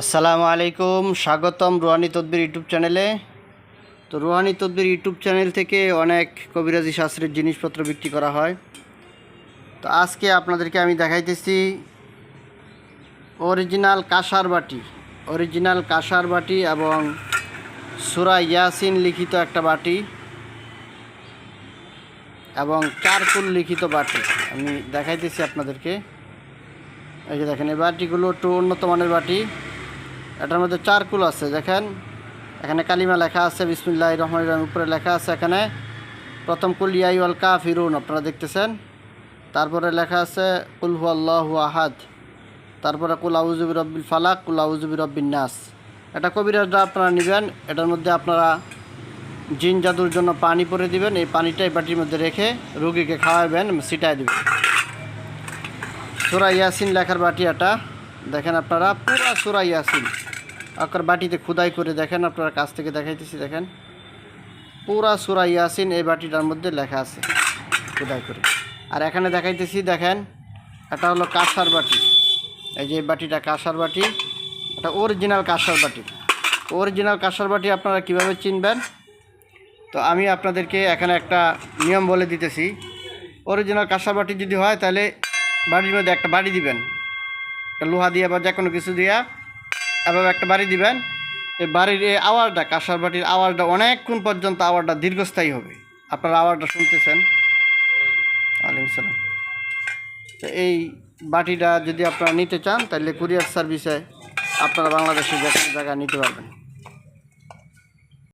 আসসালামু আলাইকুম, স্বাগতম রুহানি তদবির ইউটিউব চ্যানেলে। তো রুহানি তদবির ইউটিউব চ্যানেল থেকে অনেক কবিরাজি শাস্ত্রের জিনিসপত্র বিক্রি করা হয়। তো আজকে আপনাদেরকে আমি দেখাইতেছি অরিজিনাল কাঁসার বাটি এবং সূরা ইয়াসিন লিখিত একটা বাটি এবং চারকুল লিখিত বাটি আমি দেখাইতেছি আপনাদেরকে। এই যে দেখেন, এই বাটিগুলো একটু উন্নত মানের বাটি। এটার মধ্যে চারকুল আছে, দেখেন এখানে কালিমা লেখা আছে, বিসমিল্লাহির রহমানির রহিম উপরে লেখা আছে। এখানে প্রথম কুল ইয়া আইয়ুহাল কাফিরুন আপনারা দেখতেছেন, তারপরে লেখা আছে কুল হুয়াল্লাহু আহাদ, তারপরে কুল আউযু বিরাব্বিল ফালাক, কুল আউযু বিরাব্বিন নাস। এটা কবিরাজরা আপনারা নেবেন, এটার মধ্যে আপনারা জিন জাদুর জন্য পানি পরে দিবেন। এই পানিটা এই বাটির মধ্যে রেখে রোগীকে খাওয়াবেন, ছিটায় দেবেন। সূরা ইয়াসিন লেখার বাটি এটা, দেখেন আপনারা পুরা সূরা ইয়াসিন আপনার বাটিতে খোদাই করে দেখেন, আপনারা কাছ থেকে দেখাইতেছি। দেখেন পুরা সূরা ইয়াসিন এই বাটিটার মধ্যে লেখা আছে খোদাই করে। আর এখানে দেখাইতেছি, দেখেন এটা হলো কাঁসার বাটি। এই যে বাটিটা কাঁসার বাটি, এটা অরিজিনাল কাঁসার বাটি। অরিজিনাল কাঁসার বাটি আপনারা কিভাবে চিনবেন, তো আমি আপনাদেরকে এখানে একটা নিয়ম বলে দিতেছি। অরিজিনাল কাঁসার বাটি যদি হয় তাহলে বাড়ির মধ্যে একটা বাড়ি দিবেন, একটা লোহা দিয়ে বা যে কোনো কিছু দিয়া এভাবে একটা বাড়ি দিবেন। এই বাড়ির এই আওয়াজটা, কাঁসার বাটির আওয়াজটা অনেকক্ষণ পর্যন্ত আওয়াজটা দীর্ঘস্থায়ী হবে। আপনারা আওয়াজটা শুনতেছেন। ওয়ালাইকুম সালাম। তো এই বাটিটা যদি আপনারা নিতে চান তাহলে কুরিয়ার সার্ভিসে আপনারা বাংলাদেশের যে কোনো জায়গায় নিতে পারবেন।